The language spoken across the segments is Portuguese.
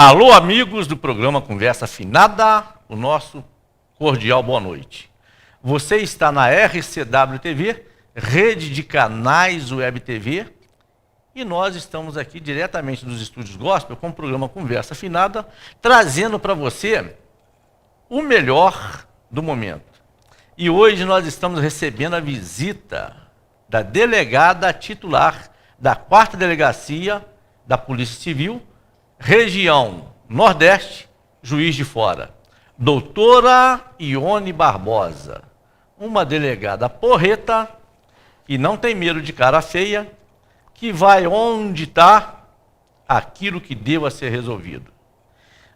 Alô, amigos do programa Conversa Afinada, o nosso cordial boa noite. Você está na RCW TV, rede de canais Web TV, e nós estamos aqui diretamente dos estúdios Gospel com o programa Conversa Afinada, trazendo para você o melhor do momento. E hoje nós estamos recebendo a visita da delegada titular da 4ª Delegacia da Polícia Civil, região Nordeste, Juiz de Fora, doutora Ione Barbosa, uma delegada porreta e não tem medo de cara feia, que vai onde está aquilo que deva ser resolvido.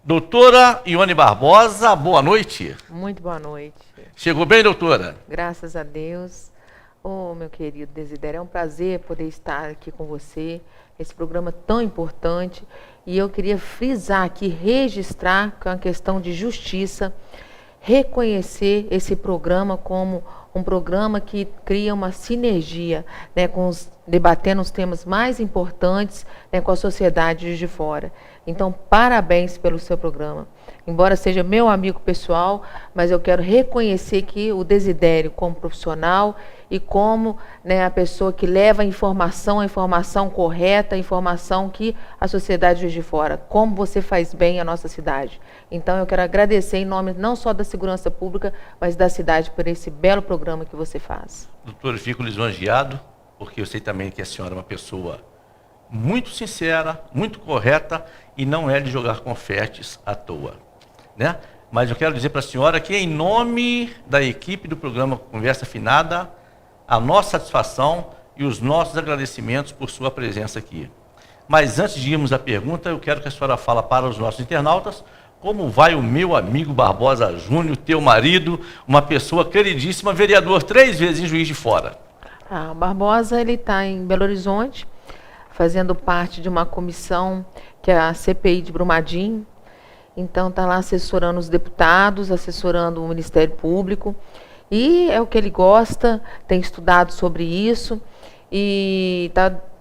Doutora Ione Barbosa, boa noite. Muito boa noite. Chegou bem, doutora? Graças a Deus. Oh, meu querido Desidério, é um prazer poder estar aqui com você, esse programa tão importante. E eu queria frisar aqui, registrar, que é uma questão de justiça, reconhecer esse programa como um programa que cria uma sinergia, né, debatendo os temas mais importantes, né, com a sociedade de fora. Então, parabéns pelo seu programa. Embora seja meu amigo pessoal, mas eu quero reconhecer que o Desidério como profissional e como, né, a pessoa que leva a informação correta, a informação que a sociedade Juiz de Fora, como você faz bem a nossa cidade. Então, eu quero agradecer em nome não só da segurança pública, mas da cidade por esse belo programa que você faz. Doutor, eu fico lisonjeado, porque eu sei também que a senhora é uma pessoa muito sincera, muito correta e não é de jogar confetes à toa, né? Mas eu quero dizer para a senhora que, em nome da equipe do programa Conversa Afinada, a nossa satisfação e os nossos agradecimentos por sua presença aqui. Mas antes de irmos à pergunta, eu quero que a senhora fale para os nossos internautas como vai o meu amigo Barbosa Júnior, teu marido, uma pessoa queridíssima, vereador 3 vezes em Juiz de Fora. O Barbosa, ele está em Belo Horizonte, fazendo parte de uma comissão que é a CPI de Brumadinho. Então, está lá assessorando os deputados, assessorando o Ministério Público. E é o que ele gosta, tem estudado sobre isso. E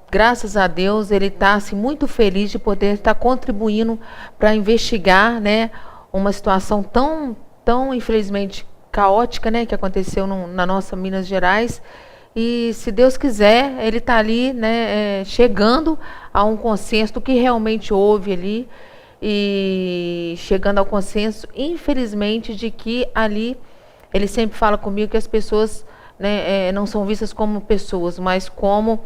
graças a Deus, ele está assim, muito feliz de poder estar contribuindo para investigar, né, uma situação tão infelizmente caótica, né, que aconteceu na nossa Minas Gerais. E, se Deus quiser, ele está ali, né, chegando a um consenso do que realmente houve ali e chegando ao consenso, infelizmente, de que ali, ele sempre fala comigo que as pessoas, né, não são vistas como pessoas, mas como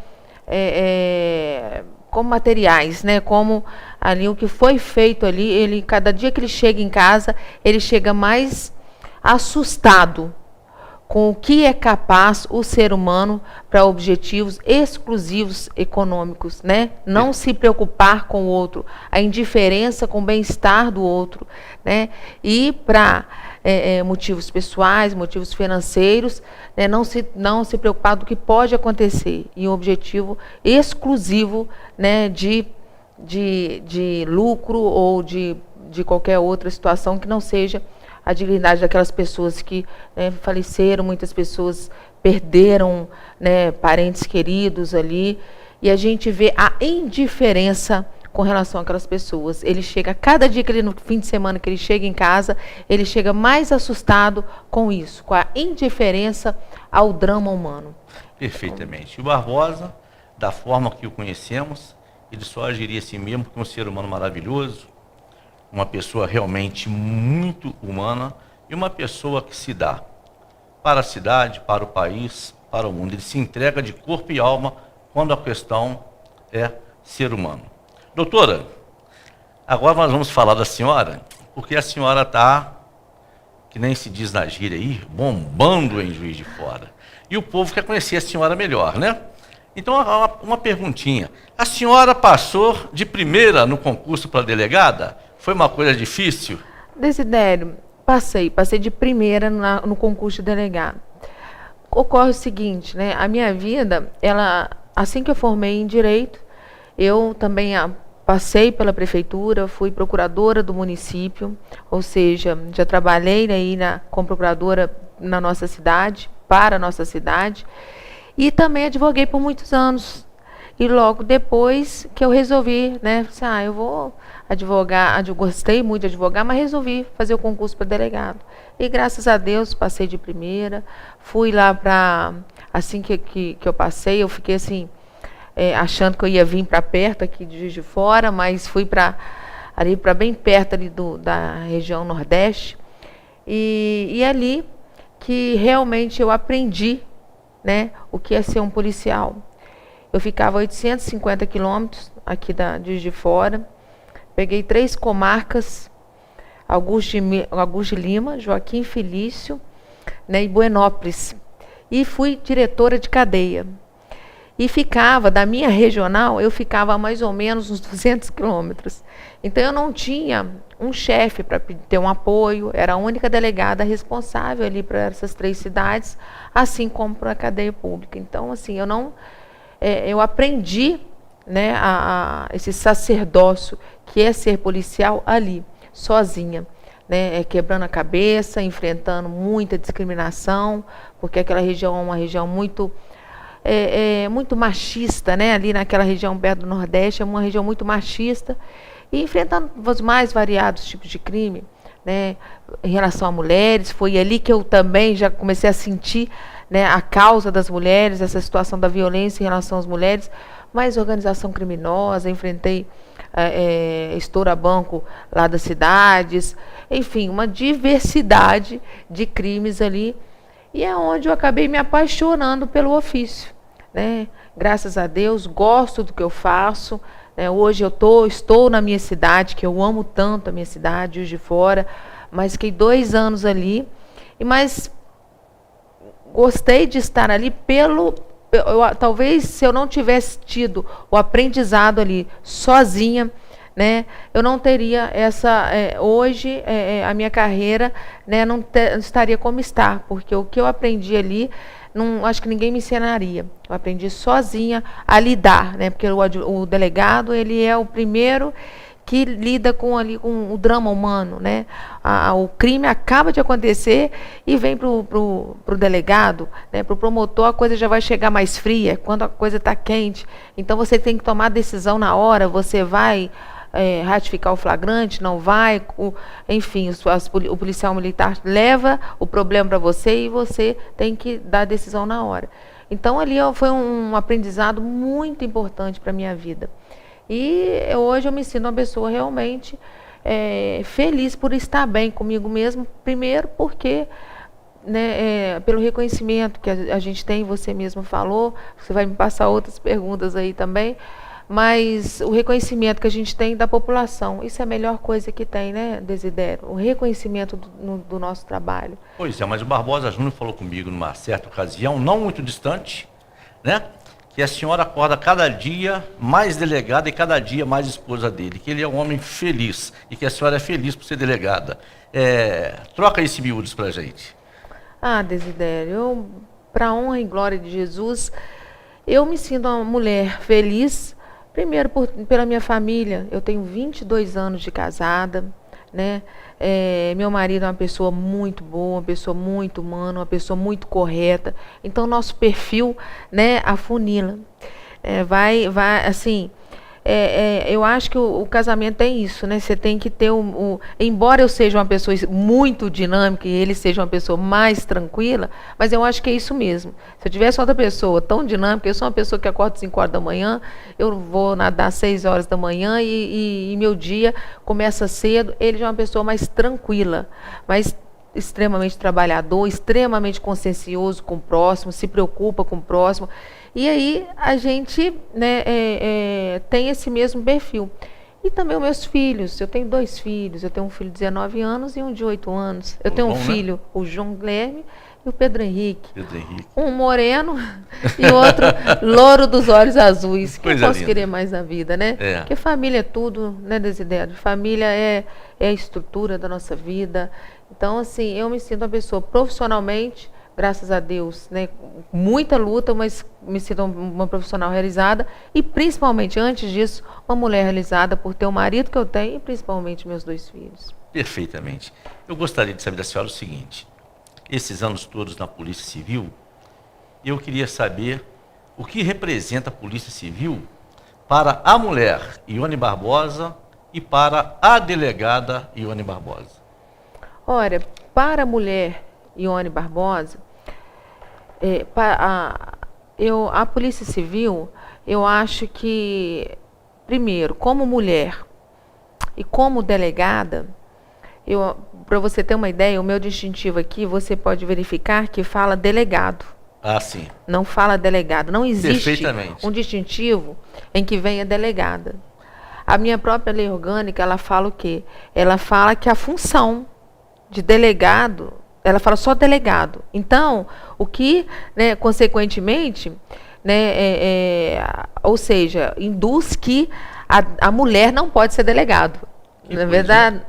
materiais, né, como ali o que foi feito ali, ele, cada dia que ele chega em casa, ele chega mais assustado com o que é capaz o ser humano para objetivos exclusivos econômicos, né? Não se preocupar com o outro, a indiferença com o bem-estar do outro, né? E para motivos pessoais, motivos financeiros, né? Não se preocupar do que pode acontecer, e um objetivo exclusivo, né, de lucro ou de qualquer outra situação que não seja a dignidade daquelas pessoas que, né, faleceram, muitas pessoas perderam, né, parentes queridos ali, e a gente vê a indiferença com relação àquelas pessoas. Ele chega, cada dia que ele, no fim de semana que ele chega em casa, ele chega mais assustado com isso, com a indiferença ao drama humano. Perfeitamente. O Barbosa, da forma que o conhecemos, ele só agiria assim mesmo, porque é um ser humano maravilhoso, uma pessoa realmente muito humana e uma pessoa que se dá para a cidade, para o país, para o mundo. Ele se entrega de corpo e alma quando a questão é ser humano. Doutora, agora nós vamos falar da senhora, porque a senhora está, que nem se diz na gíria aí, bombando em Juiz de Fora. E o povo quer conhecer a senhora melhor, né? Então, uma perguntinha. A senhora passou de primeira no concurso para delegada? Foi uma coisa difícil? Desidério, passei de primeira no concurso de delegado. Ocorre o seguinte, né? A minha vida, assim que eu formei em Direito, eu também passei pela prefeitura, fui procuradora do município, ou seja, já trabalhei aí como procuradora na nossa cidade, para a nossa cidade, e também advoguei por muitos anos. E logo depois que eu resolvi, né? Eu vou advogar, eu gostei muito de advogar, mas resolvi fazer o concurso para delegado. E graças a Deus passei de primeira, fui lá para, assim que eu passei, eu fiquei assim, achando que eu ia vir para perto aqui de Juiz de Fora, mas fui para ali para bem perto ali da região Nordeste, e ali que realmente eu aprendi, né, o que é ser um policial. Eu ficava a 850 quilômetros aqui de Juiz de Fora, peguei 3 comarcas, Augusto de Lima, Joaquim Felício, né, e Buenópolis, e fui diretora de cadeia. E ficava, da minha regional, eu ficava a mais ou menos uns 200 quilômetros. Então eu não tinha um chefe para ter um apoio, era a única delegada responsável ali para essas 3 cidades, assim como para a cadeia pública. Então, assim, eu aprendi, né, esse sacerdócio que é ser policial ali, sozinha, né, quebrando a cabeça, enfrentando muita discriminação, porque aquela região é uma região muito muito machista, né? Ali naquela região perto do Nordeste, é uma região muito machista, e enfrentando os mais variados tipos de crime, né? Em relação a mulheres, foi ali que eu também já comecei a sentir, né, a causa das mulheres, essa situação da violência em relação às mulheres, mais organização criminosa, enfrentei estoura-banco lá das cidades, enfim, uma diversidade de crimes ali, e é onde eu acabei me apaixonando pelo ofício, né? Graças a Deus, gosto do que eu faço, né? Hoje eu estou na minha cidade, que eu amo tanto a minha cidade, Juiz de Fora, mas fiquei 2 anos ali, mas gostei de estar ali talvez se eu não tivesse tido o aprendizado ali sozinha, né, eu não teria hoje a minha carreira, né, não estaria como está, porque o que eu aprendi ali, acho que ninguém me ensinaria. Eu aprendi sozinha a lidar, né, porque o delegado, ele é o primeiro que lida com o drama humano, né? O crime acaba de acontecer e vem para o delegado, né? Para o promotor, a coisa já vai chegar mais fria, quando a coisa está quente. Então você tem que tomar decisão na hora, você vai ratificar o flagrante, não vai, enfim, o policial militar leva o problema para você e você tem que dar a decisão na hora. Então ali foi um aprendizado muito importante para a minha vida. E hoje eu me sinto uma pessoa realmente feliz por estar bem comigo mesmo, primeiro porque, né, pelo reconhecimento que a gente tem, você mesmo falou, você vai me passar outras perguntas aí também, mas o reconhecimento que a gente tem da população, isso é a melhor coisa que tem, né, Desidério? O reconhecimento do nosso trabalho. Pois é, mas o Barbosa Júnior falou comigo numa certa ocasião, não muito distante, né, que a senhora acorda cada dia mais delegada e cada dia mais esposa dele, que ele é um homem feliz e que a senhora é feliz por ser delegada. Troca esse miúdos pra gente. Desidério, para a honra e glória de Jesus, eu me sinto uma mulher feliz, primeiro pela minha família. Eu tenho 22 anos de casada, né? Meu marido é uma pessoa muito boa, uma pessoa muito humana, uma pessoa muito correta. Então nosso perfil, né, afunila. Vai assim, eu acho que o casamento é isso, né? Você tem que ter embora eu seja uma pessoa muito dinâmica e ele seja uma pessoa mais tranquila, mas eu acho que é isso mesmo. Se eu tivesse outra pessoa tão dinâmica, eu sou uma pessoa que acorda às 5 horas da manhã, eu vou nadar às 6 horas da manhã e meu dia começa cedo. Ele já é uma pessoa mais tranquila, mas extremamente trabalhador, extremamente consciencioso com o próximo, se preocupa com o próximo. E aí a gente, né, tem esse mesmo perfil. E também os meus filhos. Eu tenho 2 filhos. Eu tenho um filho de 19 anos e um de 8 anos. Eu tenho um filho, o João Guilherme e o Pedro Henrique. Um moreno e o outro louro dos olhos azuis. Que eu posso querer mais na vida, né? Porque família é tudo, né, Desidério? Família é a estrutura da nossa vida. Então, assim, eu me sinto uma pessoa profissionalmente, graças a Deus, né, muita luta, mas me sinto uma profissional realizada e, principalmente, antes disso, uma mulher realizada por ter o marido que eu tenho e, principalmente, meus 2 filhos. Perfeitamente. Eu gostaria de saber da senhora o seguinte, esses anos todos na Polícia Civil, eu queria saber o que representa a Polícia Civil para a mulher Ione Barbosa e para a delegada Ione Barbosa? Olha, para a mulher Ione Barbosa, a Polícia Civil, eu acho que, primeiro, como mulher e como delegada, para você ter uma ideia, o meu distintivo aqui, você pode verificar que fala delegado. Ah, sim. Não fala delegado. Não existe Perfeitamente. um distintivo em que venha delegada. A minha própria lei orgânica, ela fala o quê? Ela fala que a função de delegado, ela fala só delegado. Então, o que, né, consequentemente, né, ou seja, induz que a mulher não pode ser delegado. Na verdade,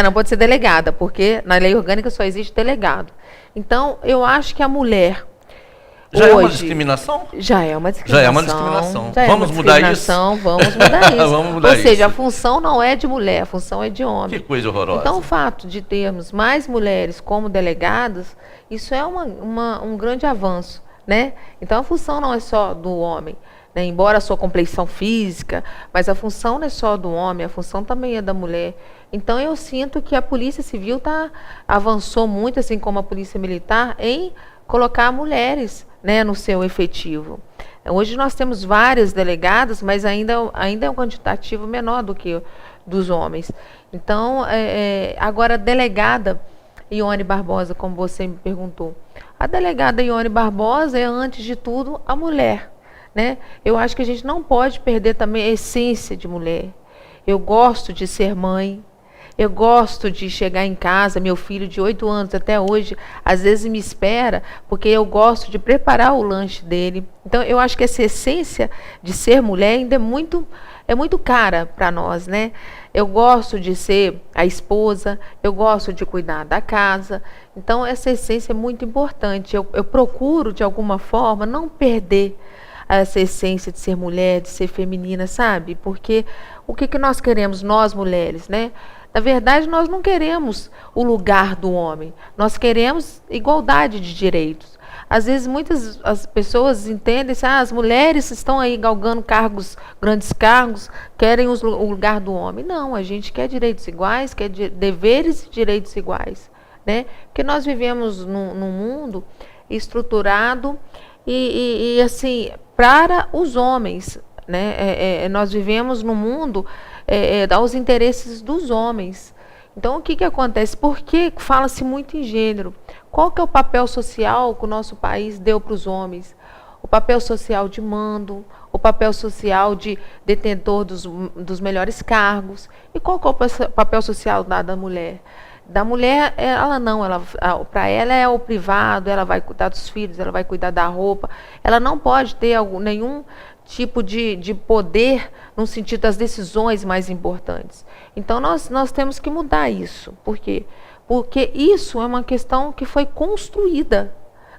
não pode ser delegada, porque na lei orgânica só existe delegado. Então, eu acho que a mulher já hoje, é uma discriminação? Já é uma discriminação. Já é uma discriminação. Vamos mudar isso? Vamos mudar isso. Vamos mudar Ou seja, isso. A função não é de mulher, a função é de homem. Que coisa horrorosa. Então, o fato de termos mais mulheres como delegadas, isso é um grande avanço, né? Então, a função não é só do homem, né? Embora a sua compleição física, mas a função não é só do homem, a função também é da mulher. Então, eu sinto que a Polícia Civil avançou muito, assim como a Polícia Militar, em colocar mulheres, né, no seu efetivo. Hoje nós temos várias delegadas, mas ainda é um quantitativo menor do que dos homens. Então, agora a delegada Ione Barbosa, como você me perguntou, a delegada Ione Barbosa é, antes de tudo, a mulher, né? Eu acho que a gente não pode perder também a essência de mulher. Eu gosto de ser mãe. Eu gosto de chegar em casa, meu filho de 8 anos até hoje, às vezes me espera, porque eu gosto de preparar o lanche dele. Então, eu acho que essa essência de ser mulher ainda é muito cara para nós, né? Eu gosto de ser a esposa, eu gosto de cuidar da casa. Então, essa essência é muito importante. Eu procuro, de alguma forma, não perder essa essência de ser mulher, de ser feminina, sabe? Porque o que nós queremos, nós mulheres, né? Na verdade, nós não queremos o lugar do homem. Nós queremos igualdade de direitos. Às vezes, as pessoas entendem que as mulheres estão aí galgando grandes cargos, querem o lugar do homem. Não, a gente quer direitos iguais, quer deveres e direitos iguais, né? Porque nós vivemos num mundo estruturado e assim, para os homens, né? Nós vivemos num mundo aos interesses dos homens. Então, o que acontece? Por que fala-se muito em gênero? Qual que é o papel social que o nosso país deu para os homens? O papel social de mando, o papel social de detentor dos melhores cargos. E qual que é o papel social da mulher? Da mulher, para ela é o privado, ela vai cuidar dos filhos, ela vai cuidar da roupa. Ela não pode ter nenhum tipo de poder no sentido das decisões mais importantes. Então, nós temos que mudar isso. Por quê? Porque isso é uma questão que foi construída.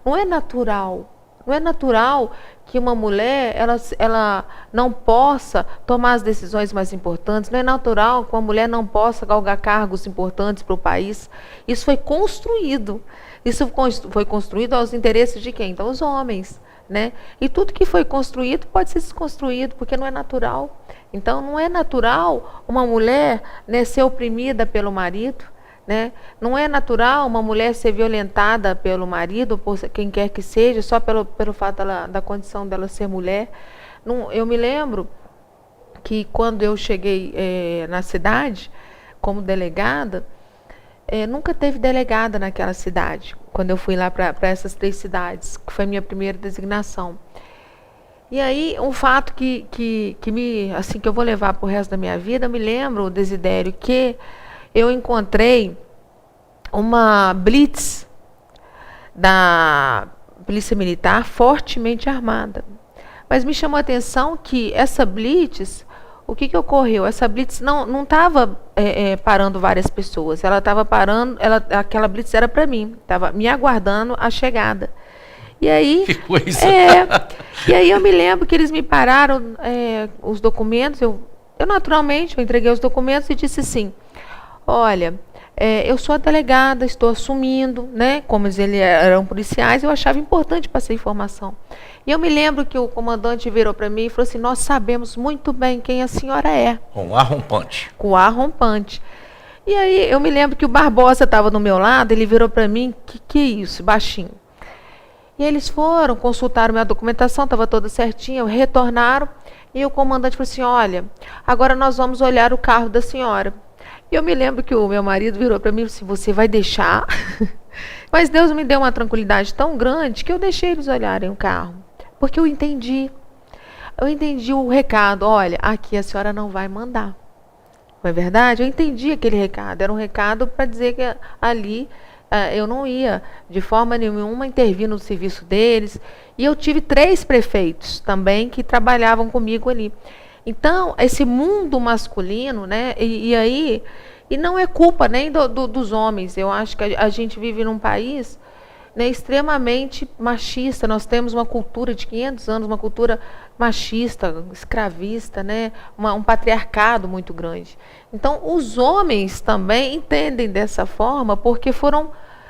Não é natural. Não é natural que uma mulher ela não possa tomar as decisões mais importantes. Não é natural que uma mulher não possa galgar cargos importantes para o país. Isso foi construído. Isso foi construído aos interesses de quem? Então, os homens, né? E tudo que foi construído pode ser desconstruído, porque não é natural. Então, não é natural uma mulher, né, ser oprimida pelo marido. Né? Não é natural uma mulher ser violentada pelo marido, por quem quer que seja, só pelo fato da condição dela ser mulher. Eu me lembro que quando eu cheguei na cidade, como delegada, nunca teve delegada naquela cidade, quando eu fui lá para essas 3 cidades, que foi a minha primeira designação. E aí, um fato que eu vou levar para o resto da minha vida, eu me lembro, Desidério, que eu encontrei uma blitz da Polícia Militar fortemente armada. Mas me chamou a atenção que essa blitz, o que ocorreu? Essa blitz não estava parando várias pessoas, ela estava parando, aquela blitz era para mim, estava me aguardando a chegada. E aí, que coisa! E aí eu me lembro que eles me pararam os documentos, eu naturalmente entreguei os documentos e disse assim: olha, eu sou a delegada, estou assumindo, né? Como eles eram policiais, eu achava importante passar informação. E eu me lembro que o comandante virou para mim e falou assim: nós sabemos muito bem quem a senhora é. Com ar rompante. Com ar rompante. E aí eu me lembro que o Barbosa estava do meu lado, ele virou para mim: que é isso, baixinho. E eles foram, consultaram minha documentação, estava toda certinha, retornaram, e o comandante falou assim: olha, agora nós vamos olhar o carro da senhora. E eu me lembro que o meu marido virou para mim e falou assim: você vai deixar? Mas Deus me deu uma tranquilidade tão grande que eu deixei eles olharem o carro. Porque eu entendi o recado: olha, aqui a senhora não vai mandar. Não é verdade? Eu entendi aquele recado, era um recado para dizer que ali eu não ia de forma nenhuma intervir no serviço deles. E eu tive 3 prefeitos também que trabalhavam comigo ali. Então, esse mundo masculino, né? E não é culpa nem dos homens. Eu acho que a gente vive num país, né, extremamente machista. Nós temos uma cultura de 500 anos, uma cultura machista, escravista, né, um patriarcado muito grande. Então, os homens também entendem dessa forma porque foram,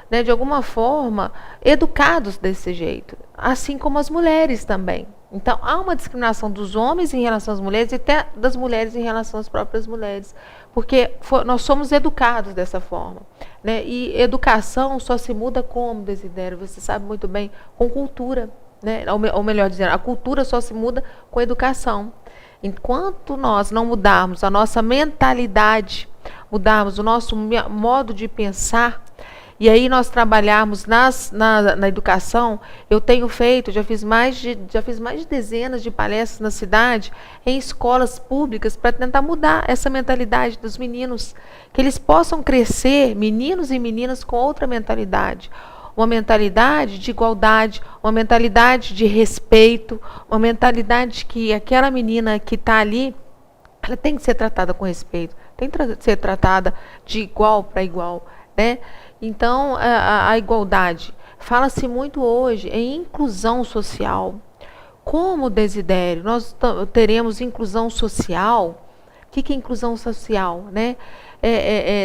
né, de alguma forma, educados desse jeito, assim como as mulheres também. Então, há uma discriminação dos homens em relação às mulheres e até das mulheres em relação às próprias mulheres, porque nós somos educados dessa forma, né? E educação só se muda como, Desidério? Você sabe muito bem, com cultura, né? Ou melhor dizendo, a cultura só se muda com educação. Enquanto nós não mudarmos a nossa mentalidade, mudarmos o nosso modo de pensar, e aí nós trabalharmos na educação, eu tenho feito, já fiz mais de dezenas de palestras na cidade, em escolas públicas, para tentar mudar essa mentalidade dos meninos, que eles possam crescer, meninos e meninas, com outra mentalidade. Uma mentalidade de igualdade, uma mentalidade de respeito, uma mentalidade que aquela menina que está ali, ela tem que ser tratada com respeito, tem que ser tratada de igual para igual, né? Então, a igualdade. Fala-se muito hoje em inclusão social. Como, Desidério, nós teremos inclusão social? O que é inclusão social? Né?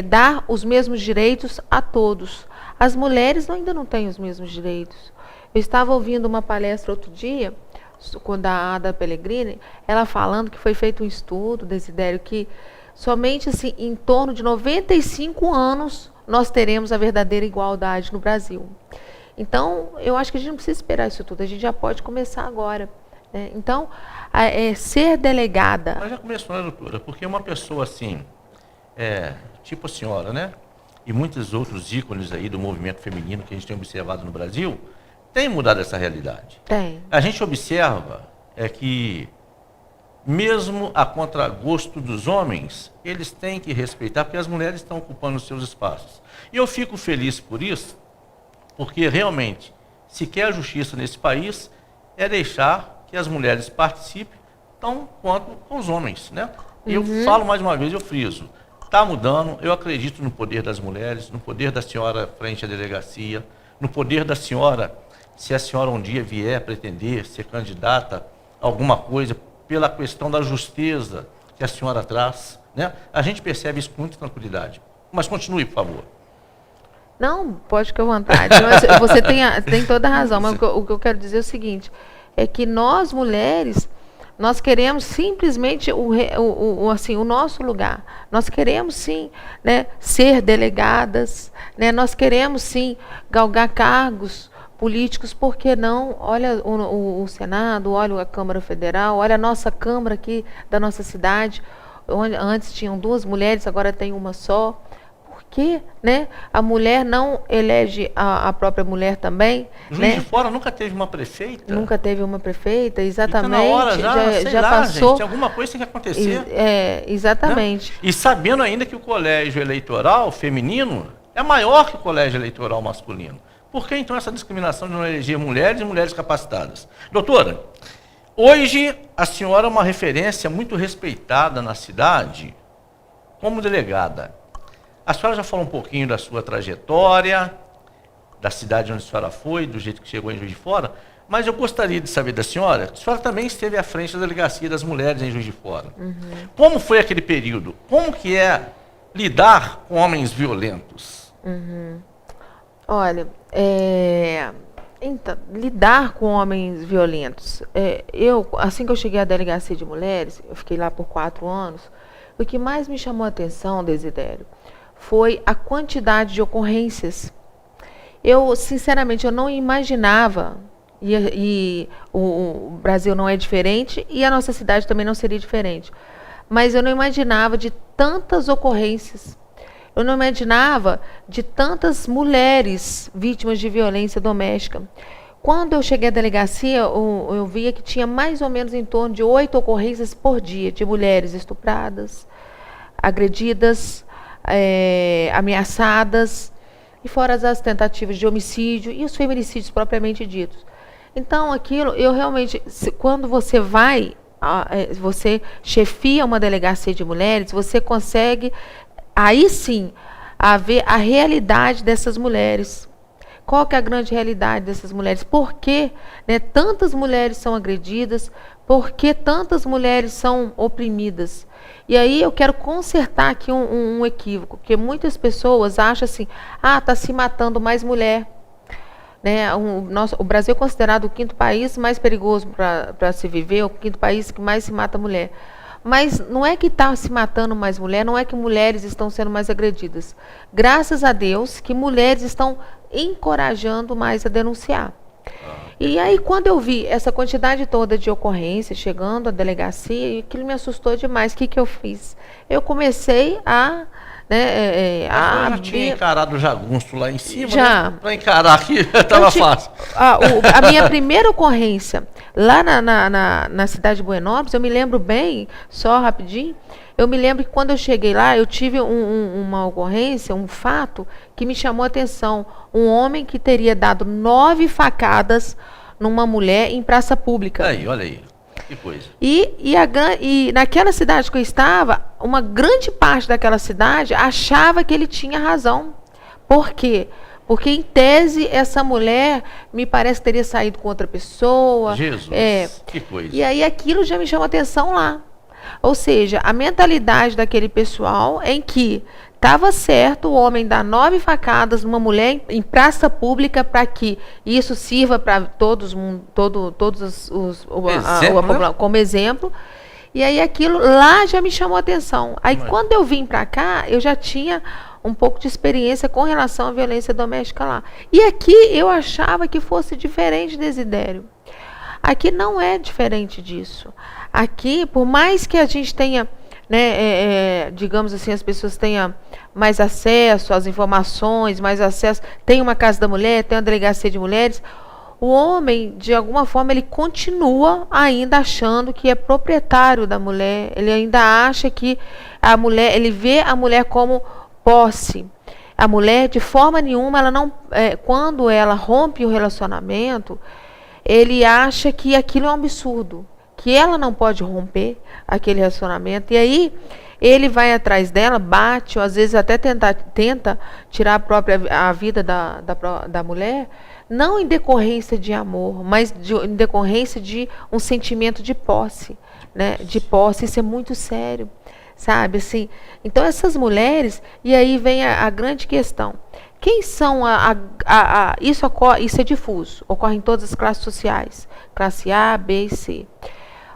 Dar os mesmos direitos a todos. As mulheres ainda não têm os mesmos direitos. Eu estava ouvindo uma palestra outro dia, quando a Ada Pellegrini, ela falando que foi feito um estudo, Desidério, que somente assim, em torno de 95 anos nós teremos a verdadeira igualdade no Brasil. Então, eu acho que a gente não precisa esperar isso tudo, a gente já pode começar agora, né? Então, ser delegada... Mas já começou, né, doutora? Porque uma pessoa assim, tipo a senhora, né? E muitos outros ícones aí do movimento feminino que a gente tem observado no Brasil, tem mudado essa realidade. Tem. A gente observa que, mesmo a contragosto dos homens, eles têm que respeitar, porque as mulheres estão ocupando os seus espaços. E eu fico feliz por isso, porque realmente, se quer a justiça nesse país, é deixar que as mulheres participem tão quanto os homens, né? E eu falo mais uma vez, eu friso, está mudando, eu acredito no poder das mulheres, no poder da senhora frente à delegacia, no poder da senhora, se a senhora um dia vier pretender ser candidata a alguma coisa, pela questão da justeza que a senhora traz, né? A gente percebe isso com muita tranquilidade. Mas continue, por favor. Não, pode ficar à vontade. Mas você tem toda a razão. Mas o que eu quero dizer é o seguinte, é que nós, mulheres, nós queremos simplesmente o nosso lugar. Nós queremos, sim, né, ser delegadas, né? Nós queremos, sim, galgar cargos políticos, por que não? Olha o Senado, olha a Câmara Federal, olha a nossa Câmara aqui da nossa cidade, onde antes tinham 2 mulheres, agora tem uma só. Por que, né, a mulher não elege a própria mulher também? Juiz né? de Fora nunca teve uma prefeita? Nunca teve uma prefeita, exatamente. Então, na hora já passou. Gente, alguma coisa tem que acontecer. Exatamente. Né? E sabendo ainda que o colégio eleitoral feminino é maior que o colégio eleitoral masculino. Por que então essa discriminação de não eleger mulheres e mulheres capacitadas? Doutora, hoje a senhora é uma referência muito respeitada na cidade como delegada. A senhora já falou um pouquinho da sua trajetória, da cidade onde a senhora foi, do jeito que chegou em Juiz de Fora, mas eu gostaria de saber da senhora, a senhora também esteve à frente da Delegacia das Mulheres em Juiz de Fora. Como foi aquele período? Como que é lidar com homens violentos? Olha, então, lidar com homens violentos. Assim que eu cheguei à delegacia de mulheres, eu fiquei lá por 4 anos, o que mais me chamou a atenção, Desidério, foi a quantidade de ocorrências. Sinceramente, eu não imaginava, e o Brasil não é diferente, e a nossa cidade também não seria diferente, mas eu não imaginava de tantas ocorrências. Eu não imaginava de tantas mulheres vítimas de violência doméstica. Quando eu cheguei à delegacia, eu via que tinha mais ou menos em torno de 8 ocorrências por dia de mulheres estupradas, agredidas, ameaçadas, e fora as tentativas de homicídio e os feminicídios propriamente ditos. Então, aquilo, eu realmente, quando você você chefia uma delegacia de mulheres, você consegue, aí sim, ver a realidade dessas mulheres. Qual que é a grande realidade dessas mulheres? Por que, né, tantas mulheres são agredidas? Por que tantas mulheres são oprimidas? E aí eu quero consertar aqui um equívoco, porque muitas pessoas acham assim, está se matando mais mulher. Né? O Brasil é considerado o 5º país mais perigoso para se viver, o 5º país que mais se mata mulher. Mas não é que está se matando mais mulher, não é que mulheres estão sendo mais agredidas. Graças a Deus que mulheres estão encorajando mais a denunciar. E aí, quando eu vi essa quantidade toda de ocorrências chegando à delegacia, aquilo me assustou demais. O que eu fiz? Eu comecei a... eu já tinha encarado o jagunço lá em cima, já. Né? Para encarar aqui estava fácil. A minha primeira ocorrência, lá na cidade de Buenópolis, eu me lembro bem, só rapidinho, eu me lembro que quando eu cheguei lá, eu tive uma ocorrência, um fato que me chamou a atenção. Um homem que teria dado 9 facadas numa mulher em praça pública. Aí, olha aí. Que coisa. E naquela cidade que eu estava, uma grande parte daquela cidade achava que ele tinha razão. Por quê? Porque, em tese, essa mulher, me parece, teria saído com outra pessoa. Jesus, que coisa. E aí aquilo já me chamou a atenção lá. Ou seja, a mentalidade daquele pessoal em que estava certo o homem dar 9 facadas numa mulher em praça pública para que isso sirva para todos como exemplo. E aí aquilo lá já me chamou a atenção. Aí quando eu vim para cá, eu já tinha um pouco de experiência com relação à violência doméstica lá. E aqui eu achava que fosse diferente, Desidério. Aqui não é diferente disso. Aqui, por mais que a gente tenha, né, digamos assim, as pessoas tenham mais acesso às informações, mais acesso, tem uma casa da mulher, tem uma delegacia de mulheres, o homem, de alguma forma, ele continua ainda achando que é proprietário da mulher, ele ainda acha que a mulher, ele vê a mulher como posse. A mulher, de forma nenhuma, ela não, quando ela rompe o relacionamento, ele acha que aquilo é um absurdo, que ela não pode romper aquele relacionamento. E aí ele vai atrás dela, bate, ou às vezes até tenta tirar a vida da mulher, não em decorrência de amor, mas em decorrência de um sentimento de posse, né? De posse. Isso é muito sério, sabe? Assim, então essas mulheres, e aí vem a grande questão. Quem são isso é difuso, ocorre em todas as classes sociais, classe A, B e C.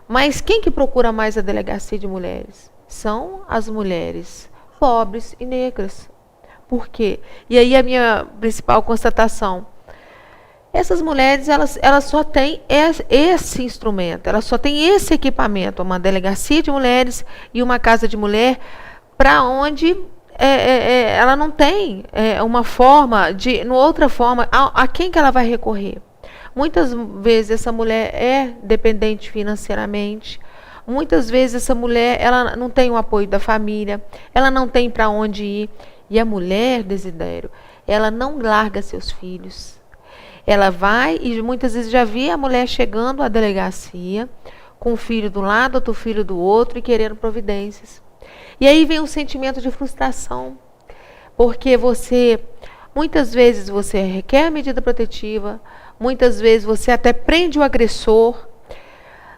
Mas quem que procura mais a delegacia de mulheres? São as mulheres pobres e negras. Por quê? E aí a minha principal constatação: essas mulheres, elas só têm esse instrumento, elas só têm esse equipamento, uma delegacia de mulheres e uma casa de mulher, para onde ela não tem uma forma outra forma, a quem que ela vai recorrer? Muitas vezes essa mulher é dependente financeiramente, muitas vezes essa mulher ela não tem o apoio da família, ela não tem para onde ir. E a mulher, Desidério, ela não larga seus filhos. Ela vai, e muitas vezes já vi a mulher chegando à delegacia, com um filho de um lado, outro filho do outro, e querendo providências. E aí vem um sentimento de frustração, porque muitas vezes você requer a medida protetiva, muitas vezes você até prende o agressor,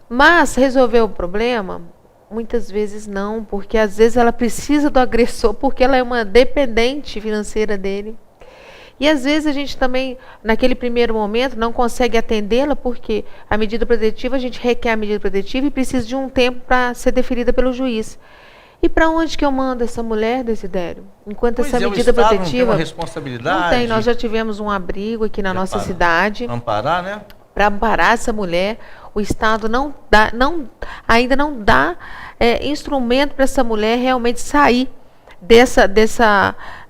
mas resolver o problema, Muitas vezes não, porque às vezes ela precisa do agressor porque ela é uma dependente financeira dele. E às vezes a gente também, naquele primeiro momento, não consegue atendê-la porque a medida protetiva, a gente requer a medida protetiva e precisa de um tempo para ser deferida pelo juiz. E para onde que eu mando essa mulher, Desidério? Enquanto Pois essa é, o medida Estado protetiva. não tem uma responsabilidade. Não tem, nós já tivemos um abrigo aqui na nossa cidade. Amparar, né? Para amparar essa mulher, o Estado ainda não dá instrumento para essa mulher realmente sair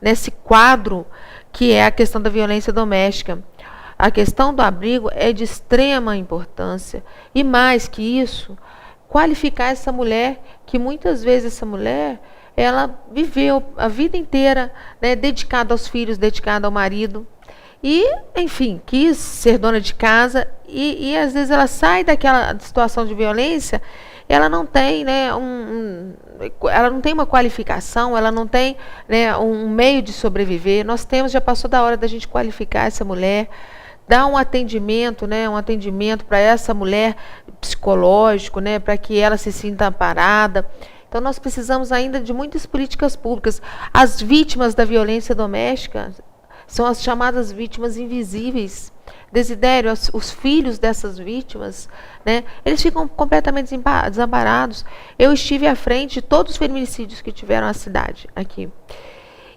nesse quadro que é a questão da violência doméstica. A questão do abrigo é de extrema importância. E mais que isso, qualificar essa mulher, que muitas vezes essa mulher, ela viveu a vida inteira, né, dedicada aos filhos, dedicada ao marido. E, enfim, quis ser dona de casa e às vezes ela sai daquela situação de violência, ela não tem, né, ela não tem uma qualificação, ela não tem, né, um meio de sobreviver. Nós temos, já passou da hora da gente qualificar essa mulher, dar um atendimento, né, para essa mulher psicológico, né, para que ela se sinta amparada. Então nós precisamos ainda de muitas políticas públicas. As vítimas da violência doméstica são as chamadas vítimas invisíveis. Desidério, os filhos dessas vítimas, né, eles ficam completamente desamparados. Eu estive à frente de todos os feminicídios que tiveram na cidade aqui.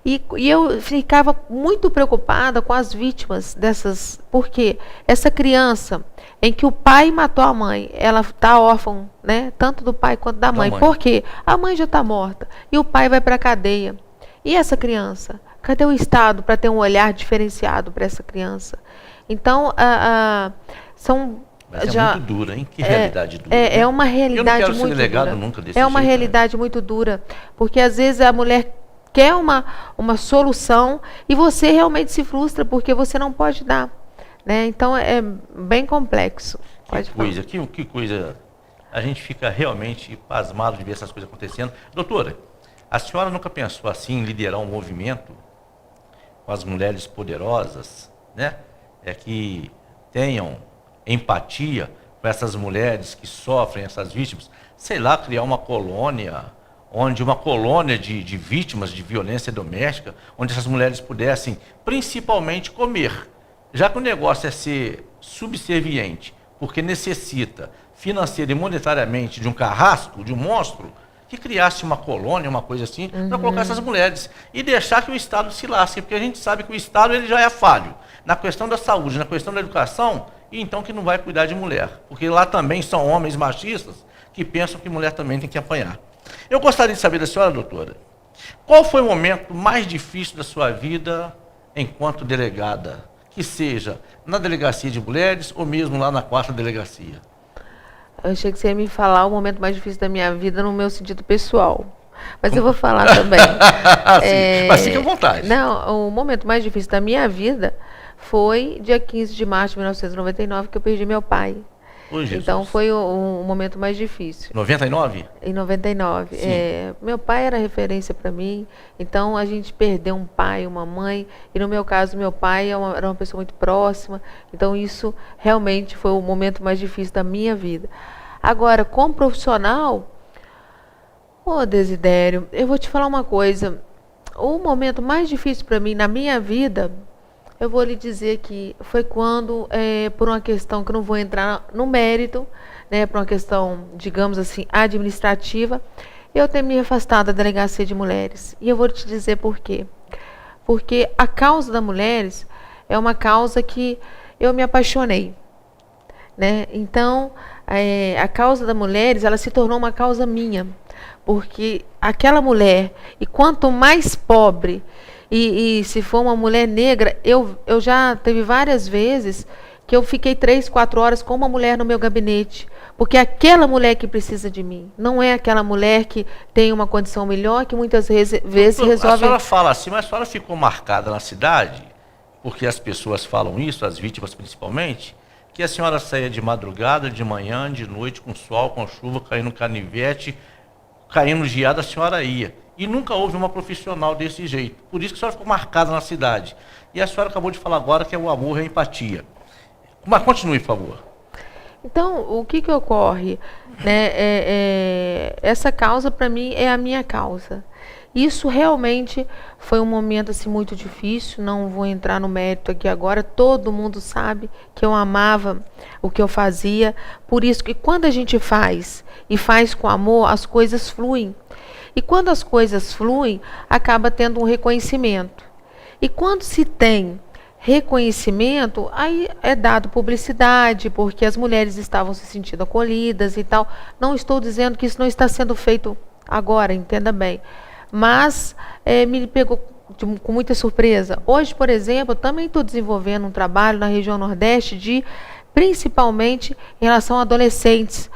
E eu ficava muito preocupada com as vítimas dessas, porque essa criança em que o pai matou a mãe, ela está órfã, né, tanto do pai quanto da mãe. Por quê? A mãe já está morta e o pai vai para a cadeia. E essa criança? Cadê o Estado para ter um olhar diferenciado para essa criança? Então, são... Mas é muito dura, hein? Que realidade dura. É uma realidade muito dura. Eu não quero ser delegado dura. Nunca desse jeito. É uma realidade muito dura, porque às vezes a mulher quer uma solução e você realmente se frustra porque você não pode dar, né? Então, é bem complexo. Que coisa. A gente fica realmente pasmado de ver essas coisas acontecendo. Doutora, a senhora nunca pensou assim em liderar um movimento com as mulheres poderosas, né? Que tenham empatia com essas mulheres que sofrem, essas vítimas, sei lá, criar uma colônia, uma colônia de vítimas de violência doméstica, onde essas mulheres pudessem principalmente comer, já que o negócio é ser subserviente, porque necessita financeira e monetariamente de um carrasco, de um monstro, que criasse uma colônia, uma coisa assim, para colocar essas mulheres e deixar que o Estado se lasque, porque a gente sabe que o Estado ele já é falho na questão da saúde, na questão da educação, e então que não vai cuidar de mulher, porque lá também são homens machistas que pensam que mulher também tem que apanhar. Eu gostaria de saber da senhora, doutora, qual foi o momento mais difícil da sua vida enquanto delegada, que seja na delegacia de mulheres ou mesmo lá na 4ª delegacia? Eu achei que você ia me falar o momento mais difícil da minha vida no meu sentido pessoal. Mas eu vou falar também. Mas fique à vontade. Não, o momento mais difícil da minha vida foi dia 15 de março de 1999, que eu perdi meu pai. Então foi o momento mais difícil. 99? Em 99. Meu pai era referência para mim, então a gente perdeu um pai, uma mãe, e no meu caso, meu pai era uma pessoa muito próxima, então isso realmente foi o momento mais difícil da minha vida. Agora, como profissional, Desidério, eu vou te falar uma coisa, o momento mais difícil para mim na minha vida, eu vou lhe dizer que foi quando, por uma questão que eu não vou entrar no mérito, né, por uma questão, digamos assim, administrativa, eu ter me afastado da delegacia de mulheres. E eu vou te dizer por quê. Porque a causa das mulheres é uma causa que eu me apaixonei, né? Então, a causa das mulheres, ela se tornou uma causa minha. Porque aquela mulher, e quanto mais pobre, e se for uma mulher negra, eu já teve várias vezes que eu fiquei 3, 4 horas com uma mulher no meu gabinete, porque é aquela mulher que precisa de mim, não é aquela mulher que tem uma condição melhor, que muitas vezes resolve... A senhora fala assim, mas a senhora ficou marcada na cidade, porque as pessoas falam isso, as vítimas principalmente, que a senhora saía de madrugada, de manhã, de noite, com sol, com chuva, caindo canivete, caindo geada, a senhora ia. E nunca houve uma profissional desse jeito. Por isso que a senhora ficou marcada na cidade. E a senhora acabou de falar agora que é o amor e a empatia. Mas continue, por favor. Então, o que ocorre? né, essa causa para mim é a minha causa. Isso realmente foi um momento assim, muito difícil, não vou entrar no mérito aqui agora, todo mundo sabe que eu amava o que eu fazia, por isso que quando a gente faz e faz com amor, as coisas fluem. E quando as coisas fluem, acaba tendo um reconhecimento. E quando se tem reconhecimento, aí é dado publicidade, porque as mulheres estavam se sentindo acolhidas e tal. Não estou dizendo que isso não está sendo feito agora, entenda bem. Mas me pegou com muita surpresa. Hoje, por exemplo, eu também estou desenvolvendo um trabalho na região Nordeste principalmente em relação a adolescentes.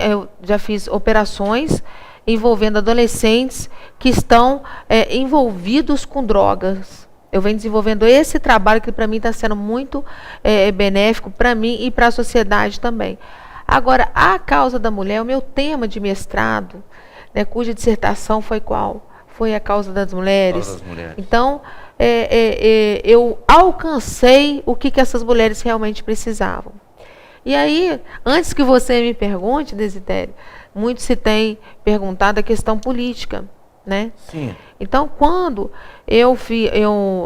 Eu já fiz operações envolvendo adolescentes que estão envolvidos com drogas. Eu venho desenvolvendo esse trabalho que para mim está sendo muito benéfico para mim e para a sociedade também. Agora, a causa da mulher, o meu tema de mestrado, né, cuja dissertação foi qual? Foi a causa das mulheres. Causa das mulheres. Então, eu alcancei o que essas mulheres realmente precisavam. E aí, antes que você me pergunte, Desidério, muito se tem perguntado a questão política, né? Sim. Então, quando eu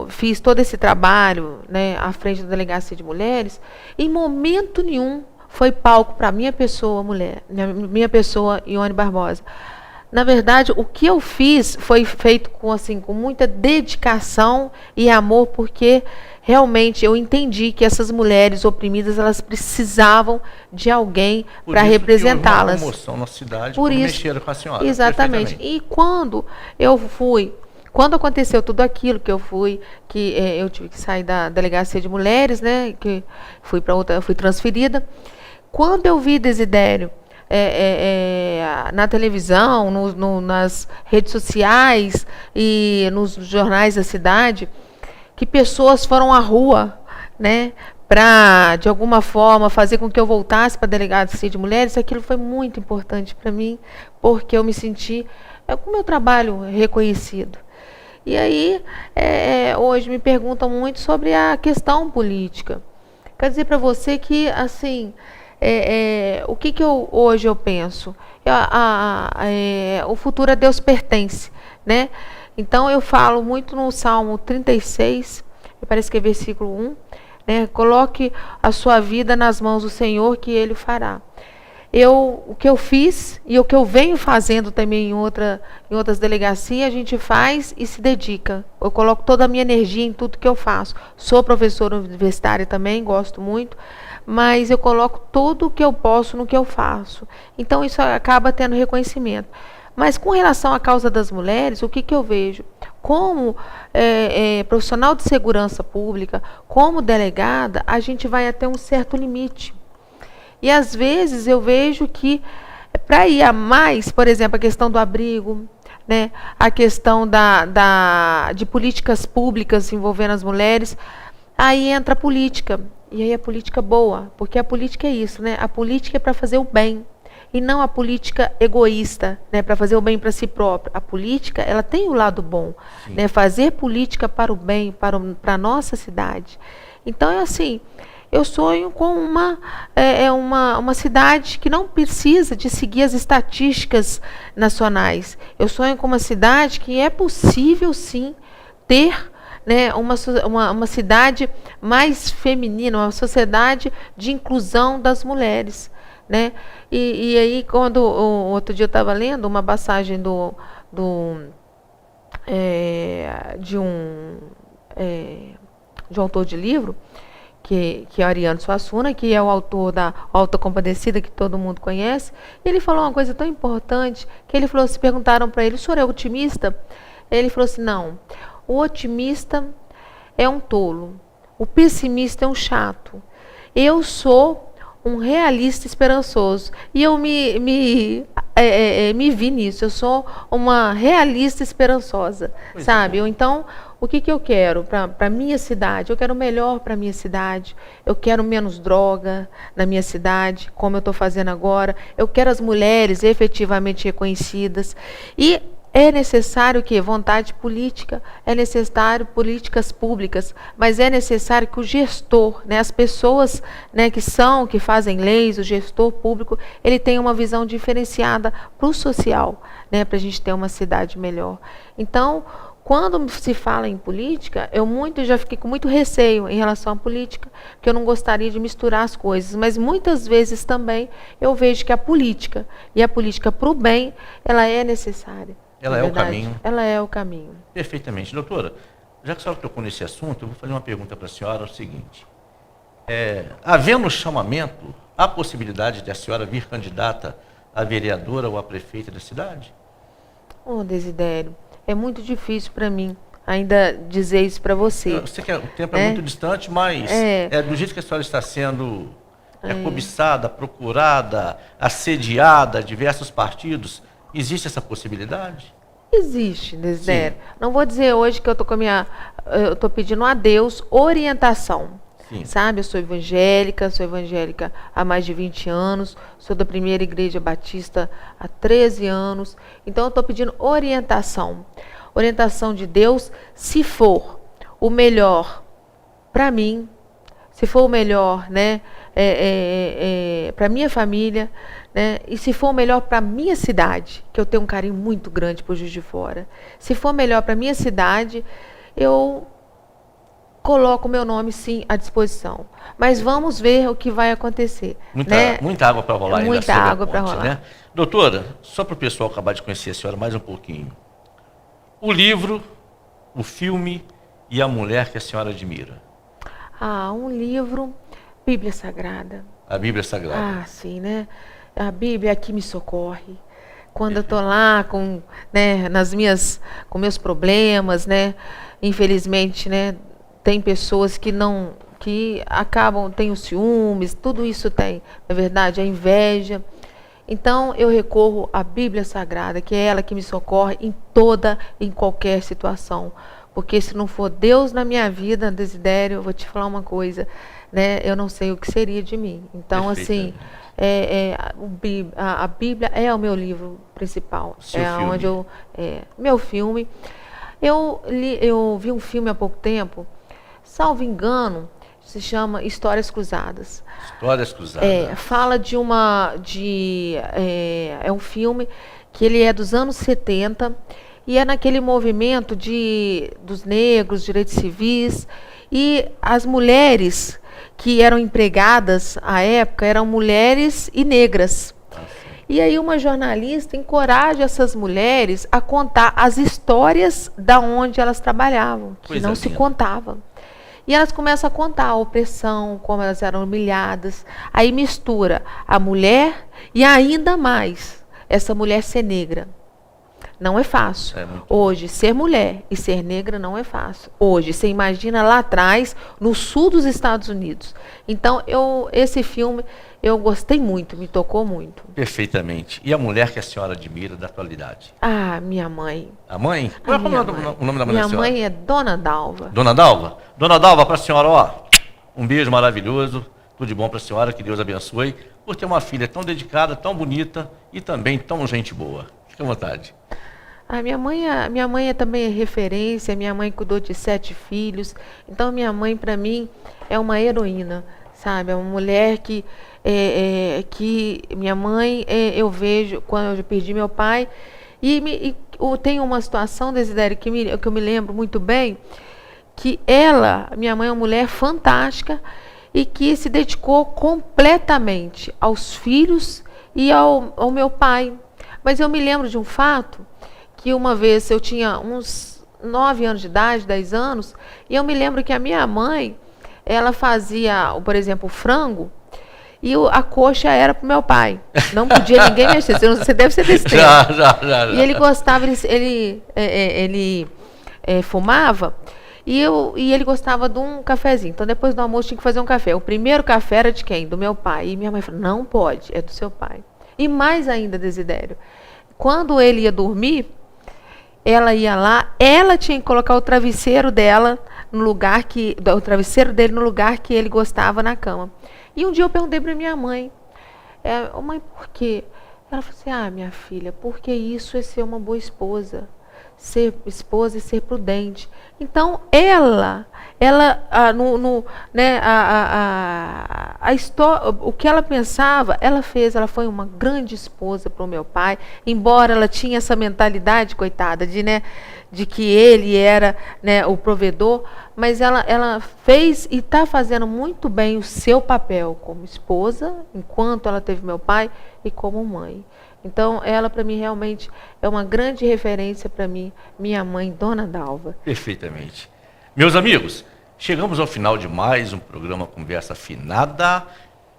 fiz todo esse trabalho, né, à frente da Delegacia de Mulheres, em momento nenhum foi palco para minha pessoa, mulher, minha pessoa, Ione Barbosa. Na verdade, o que eu fiz foi feito com muita dedicação e amor, porque realmente eu entendi que essas mulheres oprimidas, elas precisavam de alguém para representá-las. Por isso, uma comoção na cidade, por isso, mexeram com a senhora. Exatamente. E quando aconteceu tudo aquilo que eu tive que sair da Delegacia de Mulheres, né, que fui transferida. Quando eu vi, Desidério, na televisão, nas redes sociais e nos jornais da cidade, que pessoas foram à rua, né, para, de alguma forma, fazer com que eu voltasse para a Delegacia de Mulheres, aquilo foi muito importante para mim, porque eu me senti com o meu trabalho reconhecido. E aí, hoje me perguntam muito sobre a questão política. Quero dizer para você que, assim, o que hoje eu penso? O futuro a Deus pertence, né? Então, eu falo muito no Salmo 36, parece que é versículo 1, né? Coloque a sua vida nas mãos do Senhor, que Ele fará. O que eu fiz e o que eu venho fazendo também em outras delegacias, a gente faz e se dedica. Eu coloco toda a minha energia em tudo que eu faço. Sou professora universitária também, gosto muito, mas eu coloco tudo o que eu posso no que eu faço. Então, isso acaba tendo reconhecimento. Mas com relação à causa das mulheres, o que eu vejo? Como profissional de segurança pública, como delegada, a gente vai até um certo limite. E às vezes eu vejo que para ir a mais, por exemplo, a questão do abrigo, né, a questão de políticas públicas envolvendo as mulheres, aí entra a política. E aí a política boa, porque a política é isso, né? A política é para fazer o bem. E não a política egoísta, né, para fazer o bem para si próprio. A política, ela tem o lado bom, né, fazer política para o bem, para a nossa cidade. Então, é assim, eu sonho com uma cidade que não precisa de seguir as estatísticas nacionais. Eu sonho com uma cidade que é possível, sim, ter, né, uma cidade mais feminina, uma sociedade de inclusão das mulheres. Né? E aí, quando outro dia eu estava lendo uma passagem de um autor de livro, que é Ariano Suassuna, que é o autor da Autocompadecida, que todo mundo conhece. Ele falou uma coisa tão importante, que ele falou, se perguntaram para ele, o senhor é otimista? Ele falou assim, não, o otimista é um tolo, o pessimista é um chato. Eu sou um realista esperançoso. E eu me vi nisso. Eu sou uma realista esperançosa, sabe? Então, o que eu quero para a minha cidade? Eu quero o melhor para a minha cidade. Eu quero menos droga na minha cidade, como eu estou fazendo agora. Eu quero as mulheres efetivamente reconhecidas. E É necessário o quê? Vontade política, é necessário políticas públicas, mas é necessário que o gestor, né, as pessoas, né, que fazem leis, o gestor público, ele tenha uma visão diferenciada para o social, né, para a gente ter uma cidade melhor. Então, quando se fala em política, eu já fiquei com muito receio em relação à política, porque eu não gostaria de misturar as coisas, mas muitas vezes também eu vejo que a política, e a política para o bem, ela é necessária. Ela é o caminho. Ela é o caminho. Perfeitamente. Doutora, já que a senhora tocou nesse assunto, eu vou fazer uma pergunta para a senhora, é o seguinte. Havendo chamamento, há possibilidade de a senhora vir candidata a vereadora ou a prefeita da cidade? Ô, Desidério, é muito difícil para mim ainda dizer isso para você. Eu sei que o tempo é muito distante, mas do jeito que a senhora está sendo cobiçada, procurada, assediada, diversos partidos, existe essa possibilidade? Existe, Desidério. Não vou dizer hoje que eu estou pedindo a Deus orientação. Sim. Sabe, eu sou evangélica há mais de 20 anos, sou da primeira igreja batista há 13 anos, então eu estou pedindo orientação. Orientação de Deus, se for o melhor para mim, se for o melhor, né, para minha família, né, e se for o melhor para minha cidade, que eu tenho um carinho muito grande por Juiz de Fora, se for melhor para minha cidade, eu coloco o meu nome, sim, à disposição. Mas vamos ver o que vai acontecer. Muita água para rolar ainda. Muita água para rolar. Né? Doutora, só para o pessoal acabar de conhecer a senhora mais um pouquinho. O livro, o filme e a mulher que a senhora admira. Um livro, Bíblia Sagrada. A Bíblia Sagrada. Sim, né? A Bíblia aqui me socorre. Quando eu estou lá com meus problemas, né? Infelizmente, né? Tem pessoas que acabam, tem os ciúmes, tudo isso tem, na verdade, a inveja. Então, eu recorro à Bíblia Sagrada, que é ela que me socorre em qualquer situação. Porque se não for Deus na minha vida, Desidério, eu vou te falar uma coisa, né? Eu não sei o que seria de mim. Então, assim, a Bíblia é o meu livro principal. Meu filme. Eu vi um filme há pouco tempo, salvo engano, se chama Histórias Cruzadas. Histórias Cruzadas. Fala é um filme que ele é dos anos 70 e é naquele movimento dos negros, direitos civis, e as mulheres que eram empregadas à época eram mulheres e negras. E aí uma jornalista encoraja essas mulheres a contar as histórias da onde elas trabalhavam, que não se contavam. E elas começam a contar a opressão, como elas eram humilhadas. Aí mistura a mulher e ainda mais essa mulher ser negra. Não é fácil. Hoje, ser mulher e ser negra não é fácil. Hoje, você imagina lá atrás, no sul dos Estados Unidos. Então, esse filme, eu gostei muito, me tocou muito. Perfeitamente. E a mulher que a senhora admira da atualidade? Minha mãe. A mãe? Qual é o nome da mulher da senhora? Minha mãe é Dona Dalva. Dona Dalva? Dona Dalva, para a senhora, um beijo maravilhoso, tudo de bom para a senhora, que Deus abençoe, por ter uma filha tão dedicada, tão bonita e também tão gente boa. Fique à vontade. Minha mãe também é referência, minha mãe cuidou de 7 filhos, então minha mãe para mim é uma heroína, sabe? É uma mulher que minha mãe, eu vejo, quando eu perdi meu pai, e tem uma situação, Desidério, que eu me lembro muito bem, que minha mãe é uma mulher fantástica e que se dedicou completamente aos filhos e ao meu pai. Mas eu me lembro de um fato, que uma vez eu tinha uns 9 anos de idade, 10 anos, e eu me lembro que a minha mãe, ela fazia, por exemplo, frango, e a coxa era para o meu pai. Não podia ninguém mexer, você deve ser desse tempo. Já. E ele gostava, ele fumava, e ele gostava de um cafezinho. Então, depois do almoço, tinha que fazer um café. O primeiro café era de quem? Do meu pai. E minha mãe falou, não pode, é do seu pai. E mais ainda, Desidério, quando ele ia dormir, ela ia lá, ela tinha que colocar o travesseiro dela o travesseiro dele no lugar que ele gostava na cama. E um dia eu perguntei para minha mãe, mãe, por quê? Ela falou assim, minha filha, porque isso é ser uma boa esposa. Ser esposa e ser prudente. Então, o que ela pensava, ela fez. Ela foi uma grande esposa para o meu pai, embora ela tinha essa mentalidade, coitada, de que ele era, né, o provedor, mas ela fez e está fazendo muito bem o seu papel como esposa, enquanto ela teve meu pai, e como mãe. Então, ela, para mim, realmente é uma grande referência para mim, minha mãe, Dona Dalva. Perfeitamente. Meus amigos, chegamos ao final de mais um programa Conversa Afinada.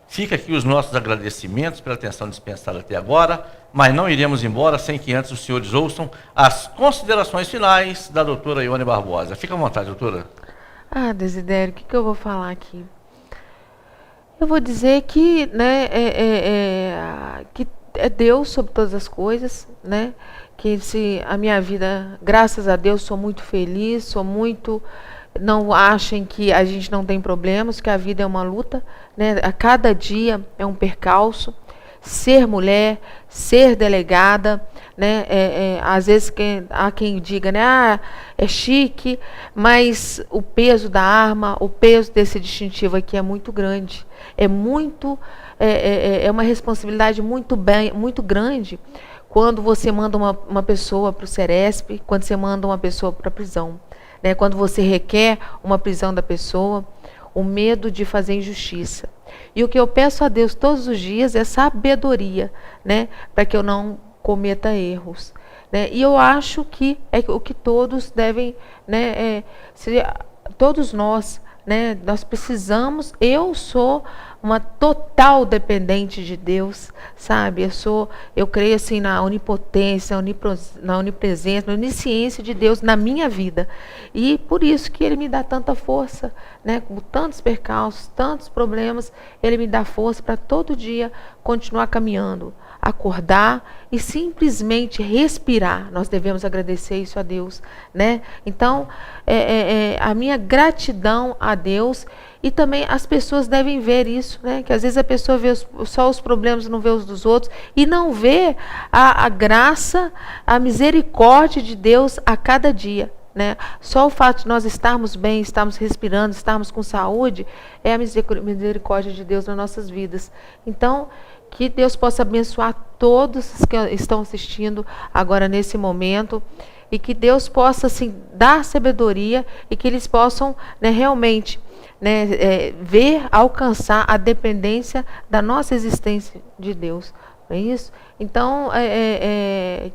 Fica aqui os nossos agradecimentos pela atenção dispensada até agora, mas não iremos embora sem que antes os senhores ouçam as considerações finais da doutora Ione Barbosa. Fica à vontade, doutora. Desidério, o que eu vou falar aqui? Eu vou dizer que, né, que é Deus sobre todas as coisas, né? Que a minha vida, graças a Deus, sou muito feliz, não achem que a gente não tem problemas, que a vida é uma luta, né? A cada dia é um percalço. Ser mulher, ser delegada, né? Às vezes há quem diga, né? É chique, mas o peso da arma, o peso desse distintivo aqui é muito grande. É uma responsabilidade muito grande quando você manda uma pessoa para o Ceresp, quando você manda uma pessoa para a prisão, né? Quando você requer uma prisão da pessoa, o medo de fazer injustiça. E o que eu peço a Deus todos os dias é sabedoria, né? Para que eu não cometa erros, né? E eu acho que é o que todos devem, né? Todos nós, né? Nós precisamos. Eu sou uma total dependente de Deus, sabe? Eu creio assim na onipotência, na onipresença, na onisciência de Deus na minha vida. E por isso que Ele me dá tanta força, né? Com tantos percalços, tantos problemas, Ele me dá força para todo dia continuar caminhando, acordar e simplesmente respirar. Nós devemos agradecer isso a Deus, né? Então, a minha gratidão a Deus. E também as pessoas devem ver isso, né? Que às vezes a pessoa vê só os problemas, não vê os dos outros, e não vê a graça, a misericórdia de Deus a cada dia, né? Só o fato de nós estarmos bem, estarmos respirando, estarmos com saúde, é a misericórdia de Deus nas nossas vidas. Então, que Deus possa abençoar todos os que estão assistindo agora nesse momento, e que Deus possa, assim, dar sabedoria, e que eles possam, né, realmente, né, alcançar a dependência da nossa existência de Deus. Não é isso? Então,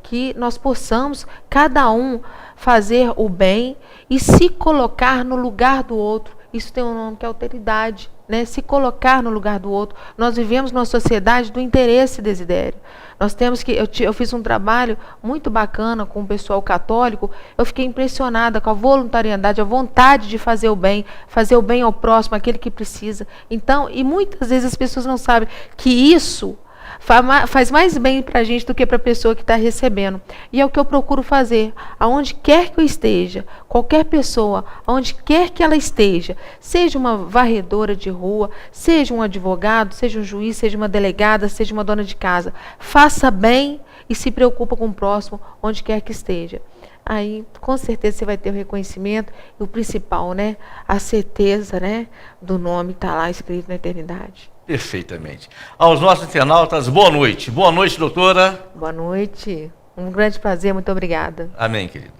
que nós possamos, cada um, fazer o bem e se colocar no lugar do outro. Isso tem um nome que é alteridade, né? Se colocar no lugar do outro. Nós vivemos numa sociedade do interesse, Desidério. Nós temos que... Eu fiz um trabalho muito bacana com o pessoal católico. Eu fiquei impressionada com a voluntariedade, a vontade de fazer o bem ao próximo, aquele que precisa. Então, e muitas vezes as pessoas não sabem que isso faz mais bem para a gente do que para a pessoa que está recebendo. E é o que eu procuro fazer. Aonde quer que eu esteja, qualquer pessoa, aonde quer que ela esteja, seja uma varredora de rua, seja um advogado, seja um juiz, seja uma delegada, seja uma dona de casa, faça bem e se preocupa com o próximo, onde quer que esteja. Aí, com certeza, você vai ter o reconhecimento e o principal, né? A certeza, né, do nome está lá escrito na eternidade. Perfeitamente. Aos nossos internautas, boa noite. Boa noite, doutora. Boa noite. Um grande prazer, muito obrigada. Amém, querido.